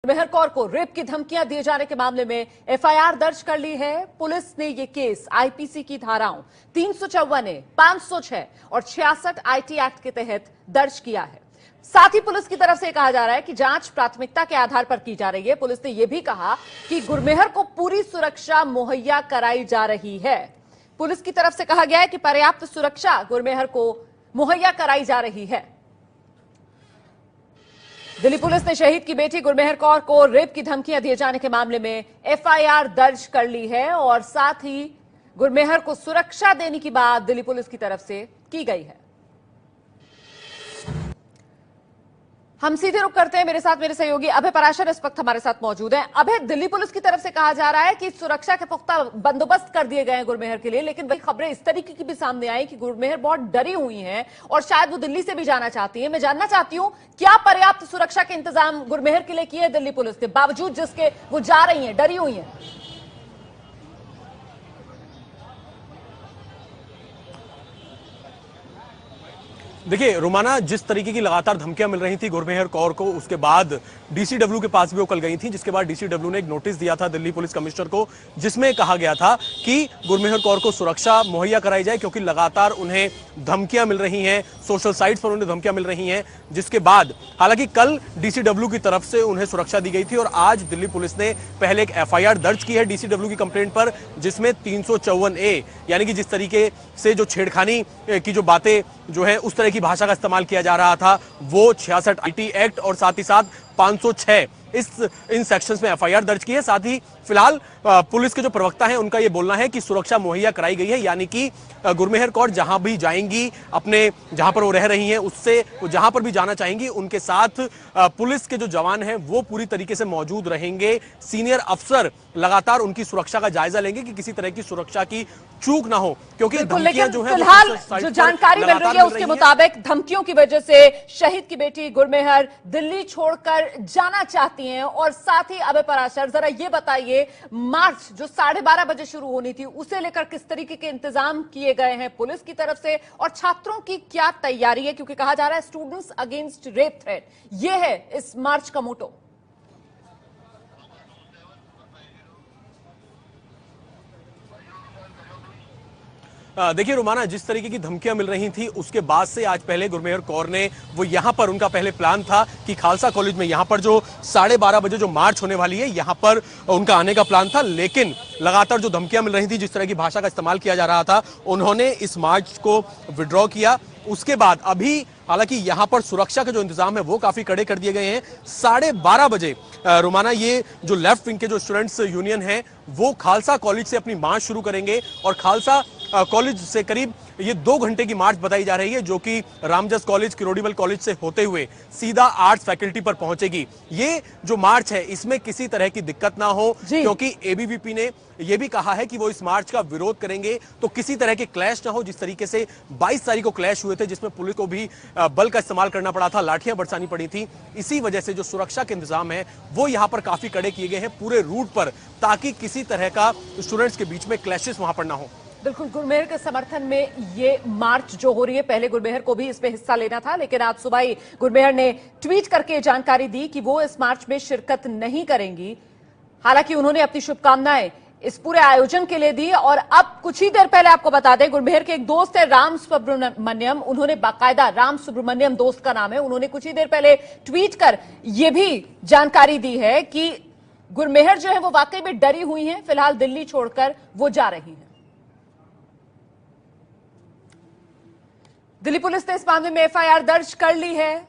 गुरमेहर कौर को रेप की धमकियां दिए जाने के मामले में एफआईआर दर्ज कर ली है। पुलिस ने यह केस आईपीसी की धाराओं 354A, 506 और 66 आईटी एक्ट के तहत दर्ज किया है। साथ ही पुलिस की तरफ से कहा जा रहा है कि जांच प्राथमिकता के आधार पर की जा रही है। पुलिस ने यह भी कहा कि गुरमेहर को पूरी सुरक्षा मुहैया कराई जा रही है। पुलिस की तरफ से कहा गया है कि पर्याप्त सुरक्षा गुरमेहर को मुहैया कराई जा रही है। दिल्ली पुलिस ने शहीद की बेटी गुरमेहर कौर को रेप की धमकियां दिए जाने के मामले में एफआईआर दर्ज कर ली है और साथ ही गुरमेहर को सुरक्षा देने की बात दिल्ली पुलिस की तरफ से की गई है। हम सीधे रुख करते हैं। मेरे साथ मेरे सहयोगी अभय पराशर इस वक्त हमारे साथ मौजूद हैं। अभय, दिल्ली पुलिस की तरफ से कहा जा रहा है कि सुरक्षा के पुख्ता बंदोबस्त कर दिए गए हैं गुरमेहर के लिए, लेकिन वही खबरें इस तरीके की भी सामने आई कि गुरमेहर बहुत डरी हुई हैं और शायद वो दिल्ली से भी जाना चाहती है। मैं जानना चाहती हूं, क्या पर्याप्त सुरक्षा के इंतजाम गुरमेहर के लिए किए हैं दिल्ली पुलिस ने, बावजूद जिसके वो जा रही है, डरी हुई है? देखिए रुमाना, जिस तरीके की लगातार धमकियां मिल रही थी गुरमेहर कौर को, उसके बाद डीसीडब्ल्यू के पास भी वो कल गई थी, जिसके बाद डीसीडब्ल्यू ने एक नोटिस दिया था दिल्ली पुलिस कमिश्नर को, जिसमें कहा गया था कि गुरमेहर कौर को सुरक्षा मुहैया कराई जाए, क्योंकि लगातार उन्हें धमकियां मिल रही हैं, सोशल साइट्स पर उन्हें धमकियां मिल रही हैं। जिसके बाद हालांकि कल डीसीडब्ल्यू की तरफ से उन्हें सुरक्षा दी गई थी और आज दिल्ली पुलिस ने पहले एक एफआईआर दर्ज की है डीसीडब्ल्यू की कंप्लेंट पर, जिसमें 354A यानी कि जिस तरीके से जो छेड़खानी की जो बातें जो है उस तरह की भाषा का इस्तेमाल किया जा रहा था, वो 66 आईटी एक्ट और साथ ही साथ 506 इन सेक्शंस में एफआईआर दर्ज की है। साथ ही फिलहाल पुलिस के जो प्रवक्ता हैं उनका यह बोलना है कि सुरक्षा मुहैया कराई गई है, यानी कि गुरमेहर कौर जहां भी जाएंगी, अपने जहां पर वो रह रही हैं उससे जहां पर भी जाना चाहेंगी, उनके साथ पुलिस के जो जवान हैं वो पूरी तरीके से मौजूद रहेंगे। सीनियर अफसर लगातार उनकी सुरक्षा का जायजा लेंगे कि किसी तरह की सुरक्षा की चूक ना हो, क्योंकि धमकियां जो है फिलहाल जो जानकारी मिल रही है उसके मुताबिक धमकियों की वजह से शहीद की बेटी गुरमेहर दिल्ली छोड़कर जाना चाहती हैं। और साथ ही अभय पराशर, जरा ये बताइए, मार्च जो 12:30 बजे शुरू होनी थी, उसे लेकर किस तरीके के इंतजाम किए गए हैं पुलिस की तरफ से और छात्रों की क्या तैयारी है, क्योंकि कहा जा रहा है स्टूडेंट्स अगेंस्ट रेप थ्रेट, ये है इस मार्च का मोटो। देखिए रुमाना, जिस तरीके की धमकियां मिल रही थी उसके बाद से आज पहले गुरमेहर कौर ने वो यहां पर, उनका पहले प्लान था कि खालसा कॉलेज में यहां पर जो 12:30 बजे जो मार्च होने वाली है यहां पर उनका आने का प्लान था, लेकिन लगातार जो धमकियां मिल रही थी, जिस तरह की भाषा का इस्तेमाल किया जा रहा था, उन्होंने इस मार्च को विड्रॉ किया। उसके बाद अभी हालांकि यहां पर सुरक्षा के जो इंतजाम है वो काफी कड़े कर दिए गए हैं। 12:30 बजे रुमाना, ये जो लेफ्ट विंग के जो स्टूडेंट्स यूनियन है वो खालसा कॉलेज से अपनी मार्च शुरू करेंगे और खालसा कॉलेज से करीब ये 2 घंटे की मार्च बताई जा रही है, जो कि रामजस कॉलेज, किरोड़ीमल कॉलेज से होते हुए सीधा आर्ट्स फैकल्टी पर पहुंचेगी। ये जो मार्च है इसमें किसी तरह की दिक्कत ना हो, क्योंकि एबीवीपी ने यह भी कहा है कि वो इस मार्च का विरोध करेंगे, तो किसी तरह के क्लैश ना हो, जिस तरीके से 22 तारीख को क्लैश हुए थे जिसमें पुलिस को भी बल का इस्तेमाल करना पड़ा था, लाठियां बरसानी पड़ी थी। इसी वजह से जो सुरक्षा के इंतजाम है वो यहां पर काफी कड़े किए गए हैं पूरे रूट पर, ताकि किसी तरह का स्टूडेंट्स के बीच में क्लैशेस वहां पर ना हो। बिल्कुल, गुरमेहर के समर्थन में ये मार्च जो हो रही है, पहले गुरमेहर को भी इसमें हिस्सा लेना था, लेकिन आज सुबह ही गुरमेहर ने ट्वीट करके जानकारी दी कि वो इस मार्च में शिरकत नहीं करेंगी। हालांकि उन्होंने अपनी शुभकामनाएं इस पूरे आयोजन के लिए दी। और अब कुछ ही देर पहले आपको बता दें, गुरमेहर के एक दोस्त है राम सुब्रमण्यम, उन्होंने बाकायदा, राम सुब्रमण्यम दोस्त का नाम है, उन्होंने कुछ ही देर पहले ट्वीट कर यह भी जानकारी दी है कि गुरमेहर जो है वो वाकई में डरी हुई हैं, फिलहाल दिल्ली छोड़कर वो जा रही हैं। दिल्ली पुलिस ने इस मामले में एफआईआर दर्ज कर ली है।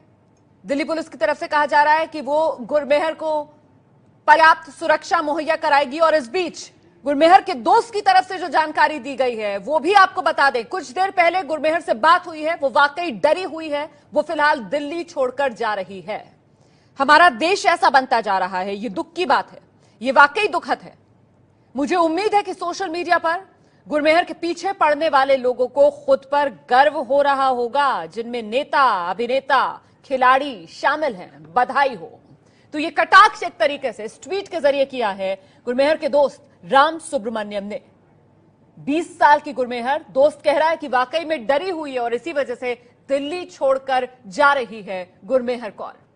दिल्ली पुलिस की तरफ से कहा जा रहा है कि वो गुरमेहर को पर्याप्त सुरक्षा मुहैया कराएगी। और इस बीच गुरमेहर के दोस्त की तरफ से जो जानकारी दी गई है वो भी आपको बता दें, कुछ देर पहले गुरमेहर से बात हुई है, वो वाकई डरी हुई है, वो फिलहाल दिल्ली छोड़कर जा रही है। हमारा देश ऐसा बनता जा रहा है, ये दुख की बात है, ये वाकई दुखद है। मुझे उम्मीद है कि सोशल मीडिया पर गुरमेहर के पीछे पड़ने वाले लोगों को खुद पर गर्व हो रहा होगा, जिनमें नेता, अभिनेता, खिलाड़ी शामिल हैं। बधाई हो। तो ये कटाक्ष एक तरीके से इस ट्वीट के जरिए किया है गुरमेहर के दोस्त राम सुब्रमण्यम ने। 20 साल की गुरमेहर, दोस्त कह रहा है कि वाकई में डरी हुई है और इसी वजह से दिल्ली छोड़कर जा रही है गुरमेहर कौर।